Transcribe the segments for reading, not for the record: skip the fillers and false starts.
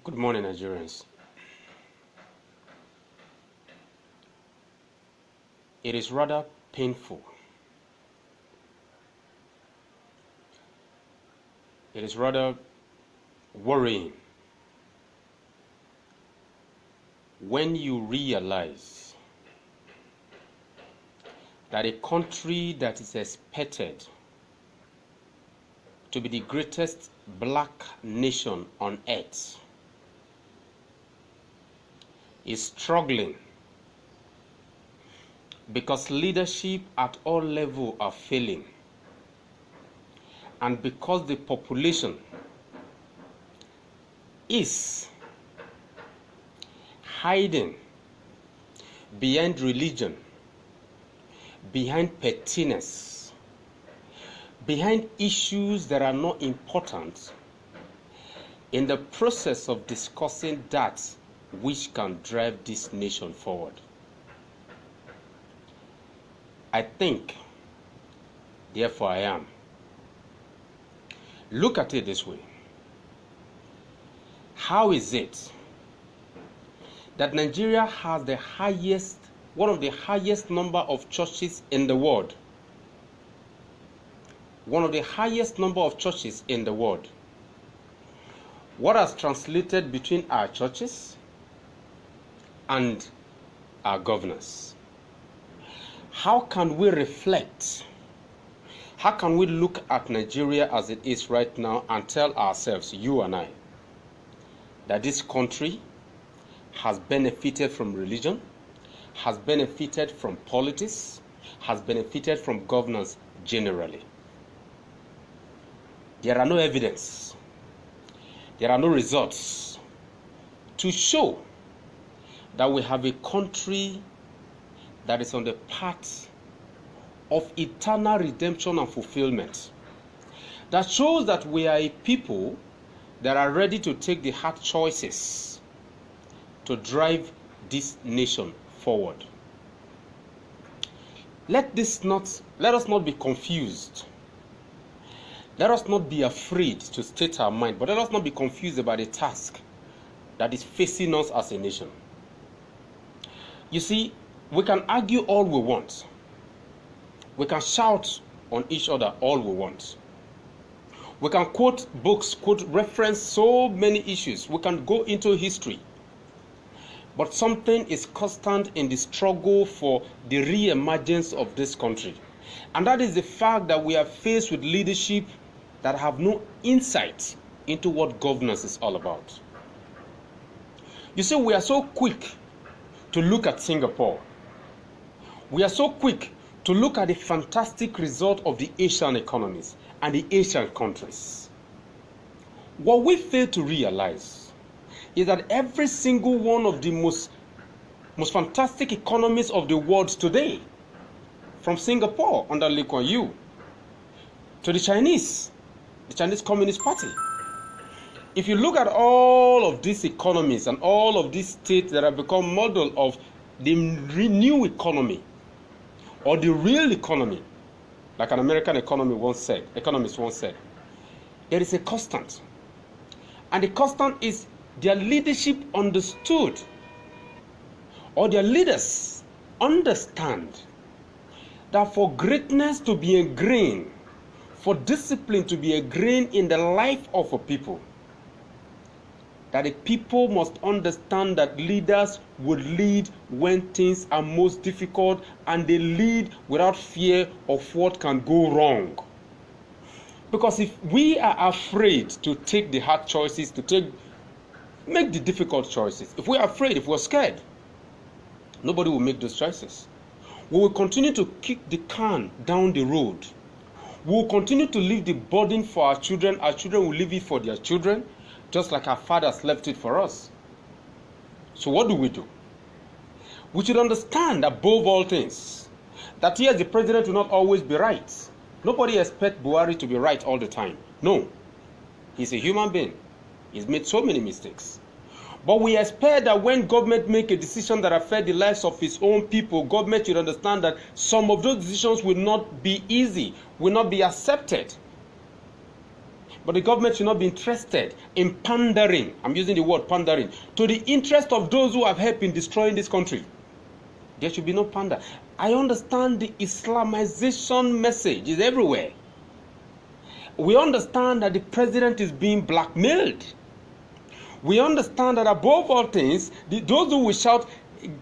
Good morning, Nigerians. It is rather painful. It is rather worrying when you realize that a country that is expected to be the greatest black nation on earth is struggling because leadership at all levels are failing, and because the population is hiding behind religion, behind pettiness, behind issues that are not important in the process of discussing that which can drive this nation forward. I think, therefore I am. Look at it this way. How is it that Nigeria has the highest, one of the highest number of churches in the world? One of the highest number of churches in the world. What has translated between our churches and our governors? How can we reflect? How can we look at Nigeria as it is right now and tell ourselves, you and I, that this country has benefited from religion, has benefited from politics, has benefited from governance generally? There are no evidence, there are no results to show that we have a country that is on the path of eternal redemption and fulfillment. That shows that we are a people that are ready to take the hard choices to drive this nation forward. Let us not be confused. Let us not be afraid to state our mind, but let us not be confused about the task that is facing us as a nation. You see, we can argue all we want. We can shout on each other all we want. We can quote books, reference so many issues. We can go into history. But something is constant in the struggle for the re-emergence of this country. And that is the fact that we are faced with leadership that have no insight into what governance is all about. You see, we are so quick to look at Singapore. We are so quick to look at the fantastic result of the Asian economies and the Asian countries. What we fail to realize is that every single one of the most fantastic economies of the world today, from Singapore under Lee Kuan Yew to the Chinese Communist Party. If you look at all of these economies and all of these states that have become model of the new economy, or the real economy, like an American economist once said, there is a constant. And the constant is their leadership understood, or their leaders understand that for greatness to be ingrained, for discipline to be ingrained in the life of a people, that the people must understand that leaders would lead when things are most difficult, and they lead without fear of what can go wrong. Because if we are afraid to take the hard choices, make the difficult choices, if we're afraid, if we're scared, nobody will make those choices. We will continue to kick the can down the road. We will continue to leave the burden for our children. Our children will leave it for their children, just like our fathers left it for us. So what do? We should understand, above all things, that yes, the president will not always be right. Nobody expects Buhari to be right all the time. No. He's a human being. He's made so many mistakes. But we expect that when government make a decision that affects the lives of its own people, government should understand that some of those decisions will not be easy, will not be accepted. But the government should not be interested in pandering, I'm using the word pandering, to the interest of those who have helped in destroying this country. There should be no pander. I understand the Islamization message is everywhere. We understand that the president is being blackmailed. We understand that above all things, those who will shout,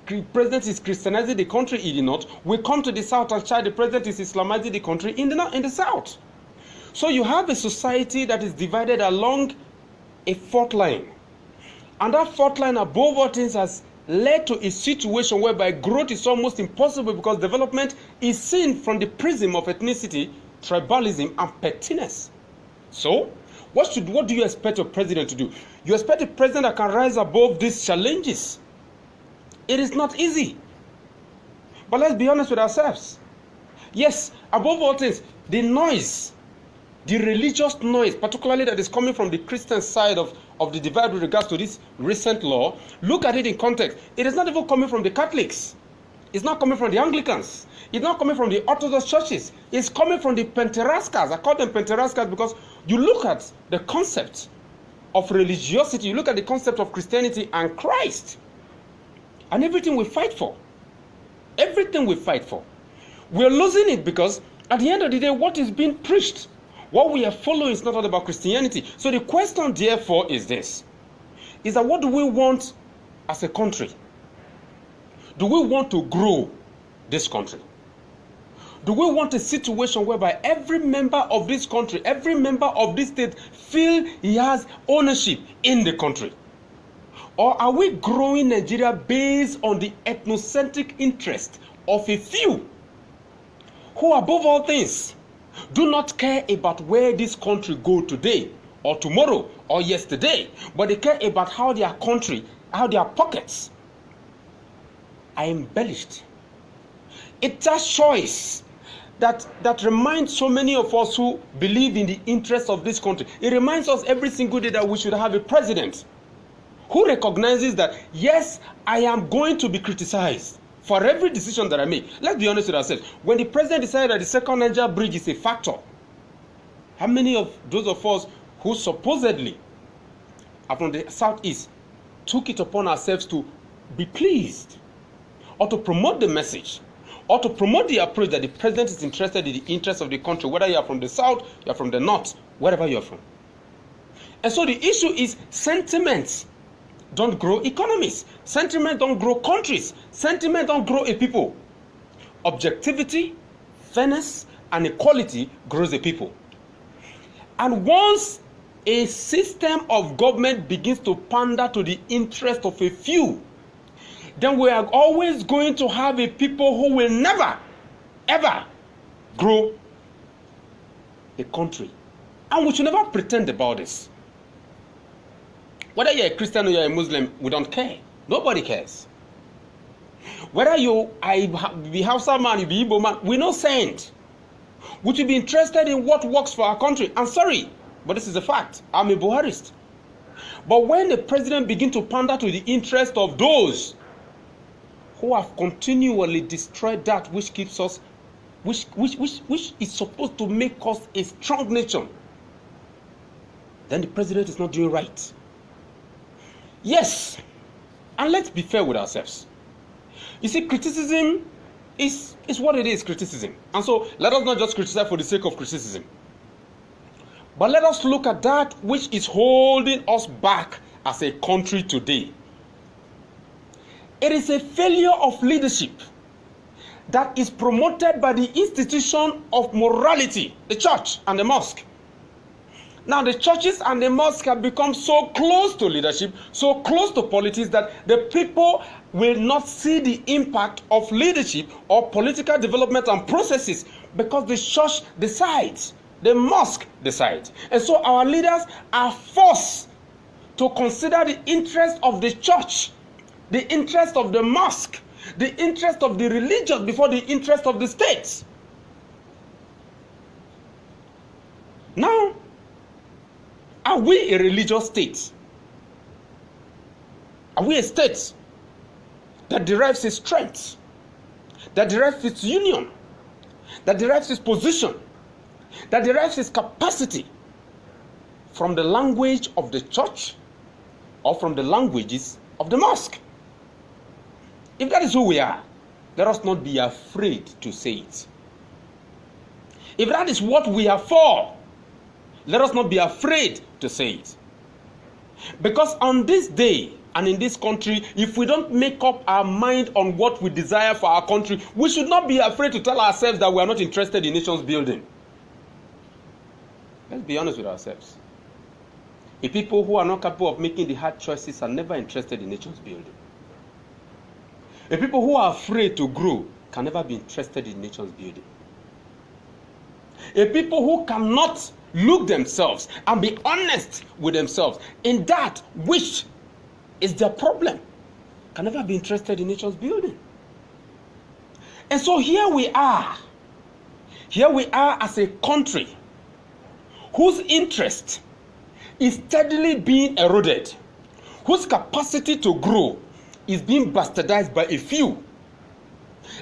the president is Christianizing the country in the north, will come to the south and shout, the president is Islamizing the country in the south. So you have a society that is divided along a fault line. And that fault line above all things has led to a situation whereby growth is almost impossible because development is seen from the prism of ethnicity, tribalism, and pettiness. So, what do you expect a president to do? You expect a president that can rise above these challenges. It is not easy. But let's be honest with ourselves. Yes, above all things, the noise, the religious noise, particularly that is coming from the Christian side of the divide with regards to this recent law, look at it in context. It is not even coming from the Catholics. It's not coming from the Anglicans. It's not coming from the Orthodox churches. It's coming from the Pentarascas. I call them Pentarascas because you look at the concept of religiosity, you look at the concept of Christianity and Christ, and everything we fight for. Everything we fight for. We're losing it because at the end of the day, what is being preached, what we are following is not all about Christianity. So the question therefore is this, is that what do we want as a country? Do we want to grow this country? Do we want a situation whereby every member of this country, every member of this state feel he has ownership in the country? Or are we growing Nigeria based on the ethnocentric interest of a few who above all things do not care about where this country go today or tomorrow or yesterday, but they care about how their country, how their pockets are embellished. It's a choice that reminds so many of us who believe in the interests of this country. It reminds us every single day that we should have a president who recognizes that, yes, I am going to be criticized for every decision that I make. Let's be honest with ourselves. When the president decided that the second Niger bridge is a factor, how many of those of us who supposedly are from the southeast took it upon ourselves to be pleased or to promote the message or to promote the approach that the president is interested in the interests of the country, whether you are from the south, you are from the north, wherever you are from? And so the issue is sentiments don't grow economies. Sentiment don't grow countries. Sentiment don't grow a people. Objectivity, fairness, and equality grows a people. And once a system of government begins to pander to the interest of a few, then we are always going to have a people who will never, ever grow the country. And we should never pretend about this. Whether you're a Christian or you're a Muslim, we don't care. Nobody cares. Whether you be Hausa man, you be Igbo man, we're not saint. We should be interested in what works for our country. I'm sorry, but this is a fact. I'm a Buharist. But when the president begins to pander to the interest of those who have continually destroyed that which keeps us, which is supposed to make us a strong nation, then the president is not doing right. Yes, and let's be fair with ourselves. You see, criticism is what it is, criticism. And so let us not just criticize for the sake of criticism, but let us look at that which is holding us back as a country today. It is a failure of leadership that is promoted by the institution of morality, the church and the mosque. Now, the churches and the mosque have become so close to leadership, so close to politics, that the people will not see the impact of leadership or political development and processes because the church decides, the mosque decides. And so our leaders are forced to consider the interest of the church, the interest of the mosque, the interest of the religious before the interest of the state. Now, are we a religious state? Are we a state that derives its strength, that derives its union, that derives its position, that derives its capacity from the language of the church or from the languages of the mosque. If that is who we are, let us not be afraid to say it. If that is what we are for, let us not be afraid to say it. Because on this day and in this country, if we don't make up our mind on what we desire for our country, we should not be afraid to tell ourselves that we are not interested in nations building. Let's be honest with ourselves. The people who are not capable of making the hard choices are never interested in nations building. The people who are afraid to grow can never be interested in nations building. A people who cannot look themselves and be honest with themselves in that which is their problem can never be interested in nations building. And so here we are as a country whose interest is steadily being eroded, whose capacity to grow is being bastardized by a few.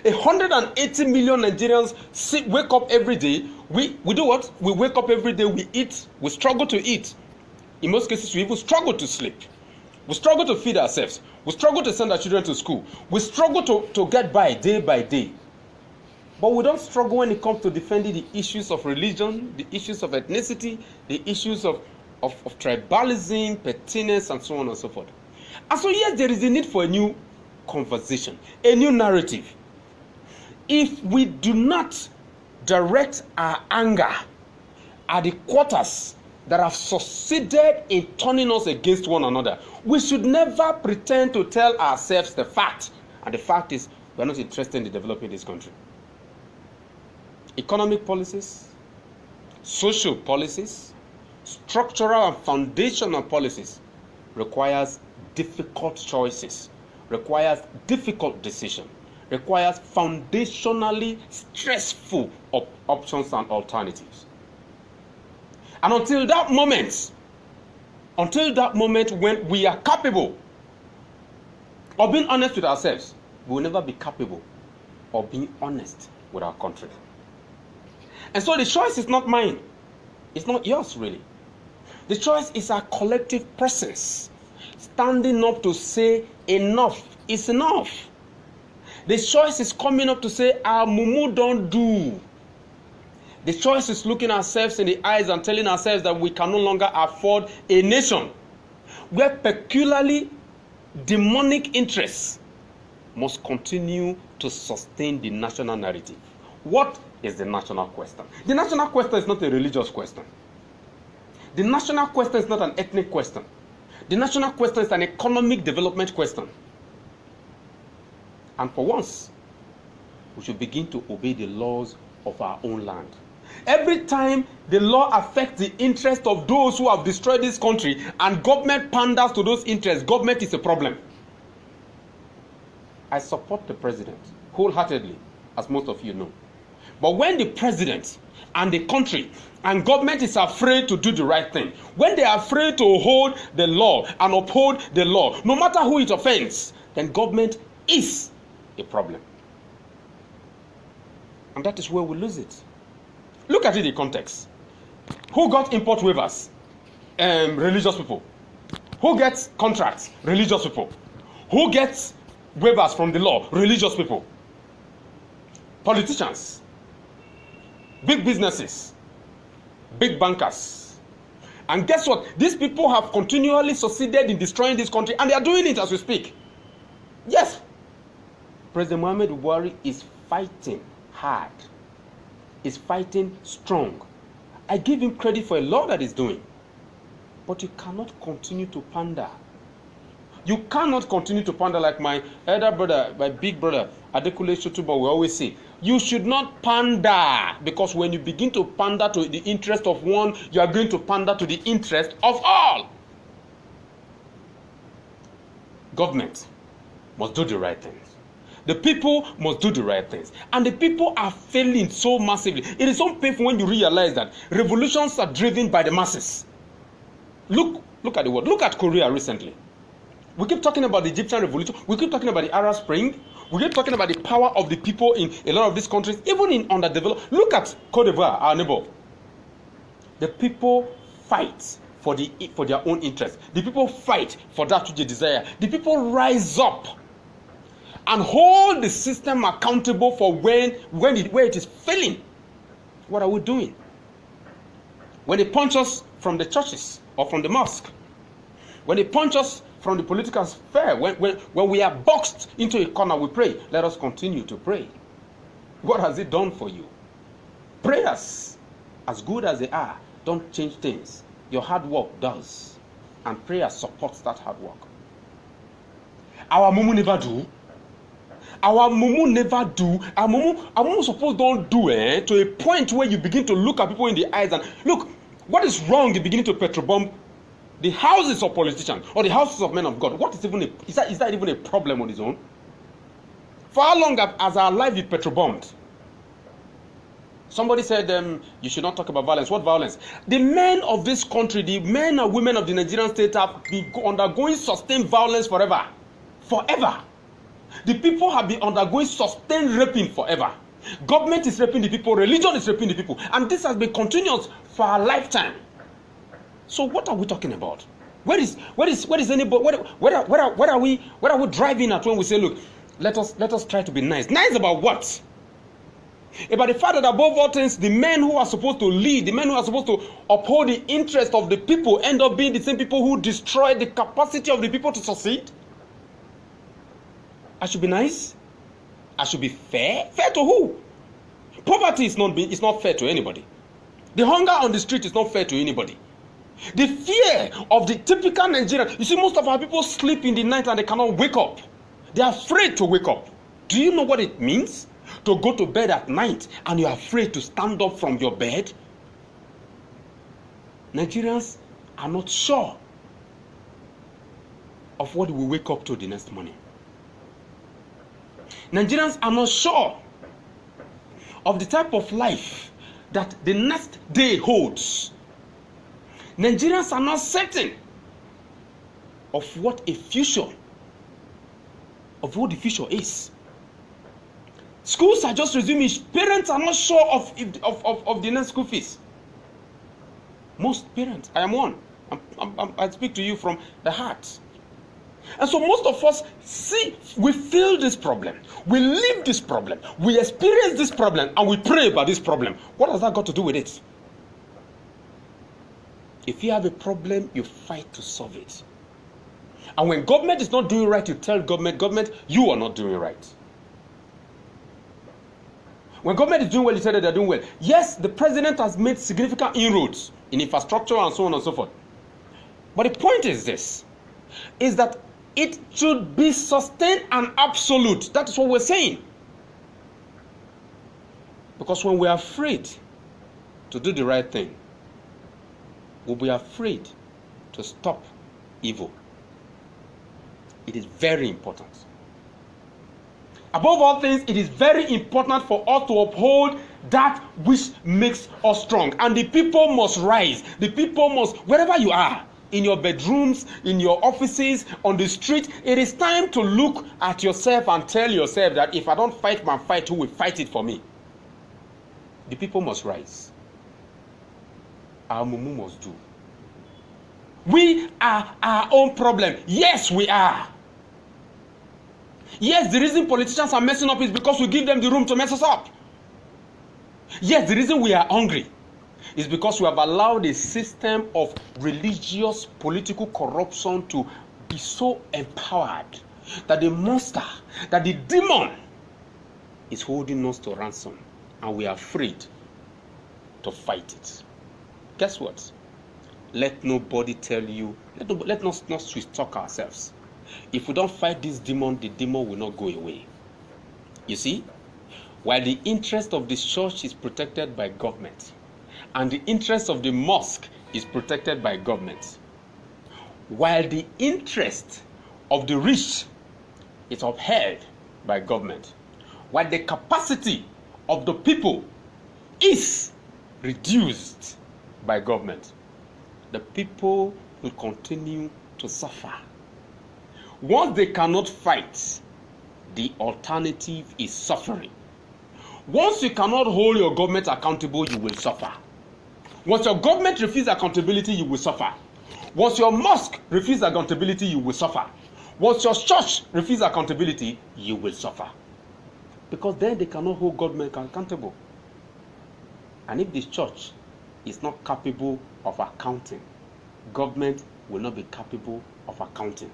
180 million Nigerians wake up every day. We do what? We wake up every day, we eat, we struggle to eat. In most cases, we even struggle to sleep. We struggle to feed ourselves. We struggle to send our children to school. We struggle to get by day. But we don't struggle when it comes to defending the issues of religion, the issues of ethnicity, the issues of tribalism, pettiness, and so on and so forth. And so yes, there is a need for a new conversation, a new narrative. If we do not direct our anger at the quarters that have succeeded in turning us against one another, we should never pretend to tell ourselves the fact. And the fact is, we are not interested in developing this country. Economic policies, social policies, structural and foundational policies requires difficult choices, requires difficult decisions, requires foundationally stressful options and alternatives. And until that moment when we are capable of being honest with ourselves, we will never be capable of being honest with our country. And so the choice is not mine. It's not yours, really. The choice is our collective presence, standing up to say enough is enough. The choice is coming up to say our mumu don't do. The choice is looking ourselves in the eyes and telling ourselves that we can no longer afford a nation where peculiarly demonic interests must continue to sustain the national narrative. What is the national question? The national question is not a religious question. The national question is not an ethnic question. The national question is an economic development question. And for once, we should begin to obey the laws of our own land. Every time the law affects the interest of those who have destroyed this country and government panders to those interests, government is a problem. I support the president wholeheartedly, as most of you know. But when the president and the country and government is afraid to do the right thing, when they are afraid to hold the law and uphold the law, no matter who it offends, then government is a problem. And that is where we lose it. Look at it in context. Who got import waivers? Religious people. Who gets contracts? Religious people. Who gets waivers from the law? Religious people. Politicians. Big businesses. Big bankers. And guess what? These people have continually succeeded in destroying this country, and they are doing it as we speak. Yes. President Muhammad Buhari is fighting hard. Is fighting strong. I give him credit for a lot that he's doing. But you cannot continue to pander. You cannot continue to pander like my elder brother, my big brother, Adekunle Sotubo will always say. You should not pander, because when you begin to pander to the interest of one, you are going to pander to the interest of all. Government must do the right things. The people must do the right things. And the people are failing so massively. It is so painful when you realize that revolutions are driven by the masses. Look at the world. Look at Korea recently. We keep talking about the Egyptian revolution. We keep talking about the Arab Spring. We keep talking about the power of the people in a lot of these countries, even in underdeveloped. Look at Cote d'Ivoire, our neighbor. The people fight for their own interest. The people fight for that which they desire. The people rise up and hold the system accountable for where it is failing. What are we doing? When they punch us from the churches or from the mosque, when they punch us from the political sphere, when we are boxed into a corner, we pray. Let us continue to pray. What has it done for you? Prayers, as good as they are, don't change things. Your hard work does. And prayer supports that hard work. Our mumu never do. Our mumu never do. Our mumu suppose don't do to a point where you begin to look at people in the eyes and look, what is wrong in beginning to petrobomb the houses of politicians or the houses of men of God? What is even is that even a problem on its own? For how long has our life been petrobombed? Somebody said you should not talk about violence. What violence? The men of this country, the men and women of the Nigerian state have been undergoing sustained violence forever. Forever. The people have been undergoing sustained raping forever. Government is raping the people. Religion is raping the people. And this has been continuous for a lifetime. So what are we talking about? Where is anybody? Where are we driving at when we say, look, let us try to be nice? Nice about what? About the fact that above all things, the men who are supposed to lead, the men who are supposed to uphold the interest of the people, end up being the same people who destroy the capacity of the people to succeed. I should be nice. I should be fair. Fair to who? Poverty is not fair to anybody. The hunger on the street is not fair to anybody. The fear of the typical Nigerian. You see, most of our people sleep in the night and they cannot wake up. They are afraid to wake up. Do you know what it means to go to bed at night and you are afraid to stand up from your bed? Nigerians are not sure of what we wake up to the next morning. Nigerians are not sure of the type of life that the next day holds. Nigerians are not certain of what the future is. Schools are just resuming. Parents are not sure of the next school fees. Most parents, I am one. I speak to you from the heart. And so most of us we feel this problem, we live this problem, we experience this problem, and we pray about this problem. What has that got to do with it? If you have a problem, you fight to solve it. And when government is not doing right, you tell government, you are not doing right. When government is doing well, you say that they're doing well. Yes, the president has made significant inroads in infrastructure and so on and so forth. But the point is this, is that it should be sustained and absolute. That is what we're saying. Because when we're afraid to do the right thing, we'll be afraid to stop evil. It is very important. Above all things, it is very important for us to uphold that which makes us strong. And the people must rise. The people must, wherever you are, in your bedrooms, in your offices, on the street, it is time to look at yourself and tell yourself that if I don't fight my fight, who will fight it for me? The people must rise. Our mumu must do. We are our own problem. Yes, we are. Yes, the reason politicians are messing up is because we give them the room to mess us up. Yes, the reason we are hungry is because we have allowed a system of religious political corruption to be so empowered that the monster, that the demon is holding us to ransom, and we are afraid to fight it. Guess what? Let nobody tell you, let us not sweet talk ourselves. If we don't fight this demon, the demon will not go away. You see, while the interest of the church is protected by government, and the interest of the mosque is protected by government, while the interest of the rich is upheld by government, while the capacity of the people is reduced by government, the people will continue to suffer. Once they cannot fight, the alternative is suffering. Once you cannot hold your government accountable, you will suffer. Once your government refuses accountability, you will suffer. Once your mosque refuses accountability, you will suffer. Once your church refuses accountability, you will suffer. Because then they cannot hold government accountable. And if the church is not capable of accounting, government will not be capable of accounting.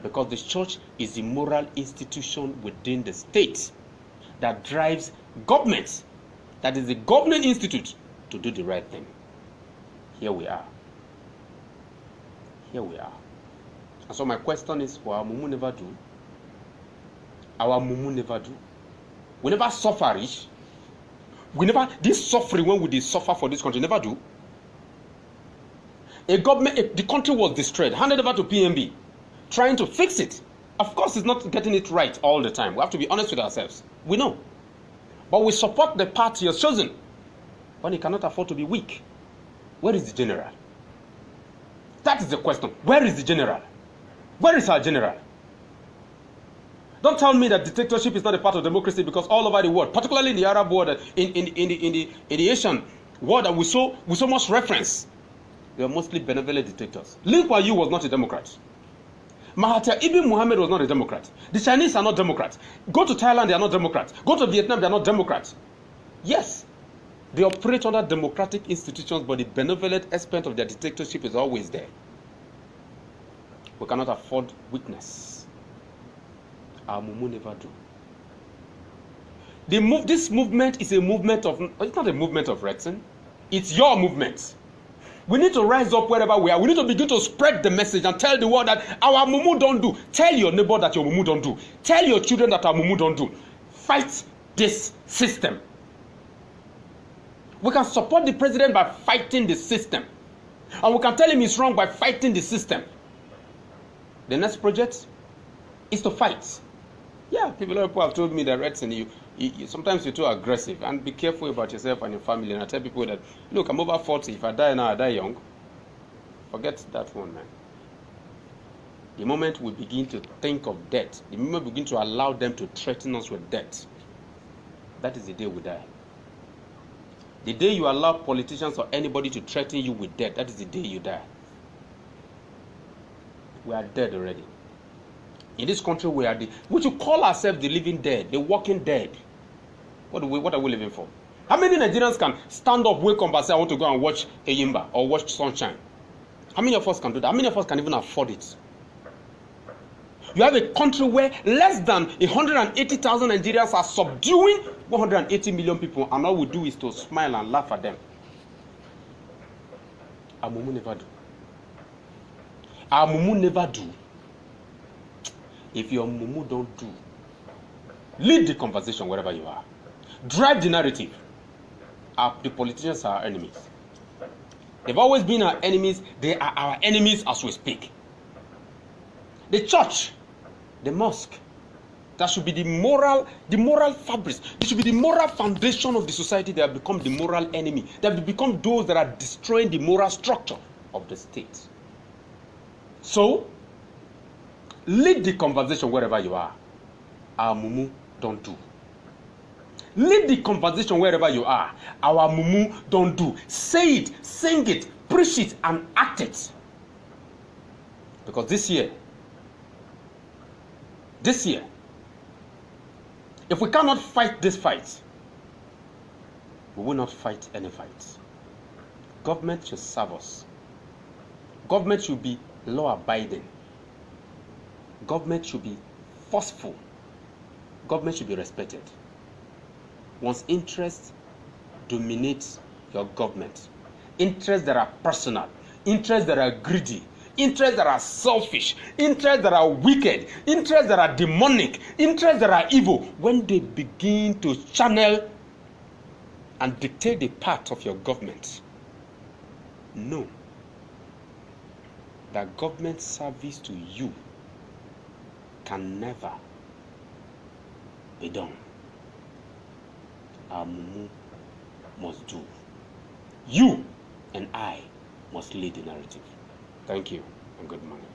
Because the church is the moral institution within the state that drives government, that is the governing institute, to do the right thing. Here we are. Here we are. And so my question is, will our mumu never do? Our mumu never do. We never suffer rich. We never, this suffering when we did suffer for this country, never do. The country was destroyed, handed over to PMB, trying to fix it. Of course, it's not getting it right all the time. We have to be honest with ourselves. We know. But we support the party you're chosen. When he cannot afford to be weak. Where is the general? That is the question. Where is the general? Where is our general? Don't tell me that dictatorship is not a part of democracy, because all over the world, particularly in the Arab world, in the Asian world that we so much reference, they are mostly benevolent dictators. Lee Kuan Yew was not a Democrat. Mahathir Ibn Mohammed was not a Democrat. The Chinese are not Democrats. Go to Thailand, they are not Democrats. Go to Vietnam, they are not Democrats. Yes, they operate under democratic institutions, but the benevolent aspect of their dictatorship is always there. We cannot afford weakness. Our mumu never do. This movement is a movement of, it's not a movement of Recession. It's your movement. We need to rise up wherever we are. We need to begin to spread the message and tell the world that our mumu don't do. Tell your neighbor that your mumu don't do. Tell your children that our mumu don't do. Fight this system. We can support the president by fighting the system. And we can tell him he's wrong by fighting the system. The next project is to fight. Yeah, people have told me that Redson, sometimes you're too aggressive, and be careful about yourself and your family. And I tell people that, look, I'm over 40. If I die now, I die young. Forget that one, man. The moment we begin to think of death, the moment we begin to allow them to threaten us with death, that is the day we die. The day you allow politicians or anybody to threaten you with death, that is the day you die. We are dead already. In this country, we should call ourselves the living dead, the walking dead. What are we living for? How many Nigerians can stand up, wake up and say, I want to go and watch Eyimba or watch Sunshine? How many of us can do that? How many of us can even afford it? You have a country where less than 180,000 Nigerians are subduing 180 million people, and all we do is to smile and laugh at them. Our mumu never do. Our mumu never do. If your mumu don't do, lead the conversation wherever you are. Drive the narrative. The politicians are our enemies. They've always been our enemies. They are our enemies as we speak. The church, the mosque, that should be the moral fabric. It should be the moral foundation of the society. They have become the moral enemy. They have become those that are destroying the moral structure of the state. So, lead the conversation wherever you are. Our mumu don't do. Lead the conversation wherever you are. Our mumu don't do. Say it, sing it, preach it, and act it. Because this year, if we cannot fight this fight, we will not fight any fight. Government should serve us. Government should be law-abiding. Government should be forceful. Government should be respected. Once interests dominate your government, interests that are personal, interests that are greedy, interests that are selfish, interests that are wicked, interests that are demonic, interests that are evil, when they begin to channel and dictate the path of your government, know that government service to you can never be done. Our mumu must do. You and I must lead the narrative. Thank you and good morning.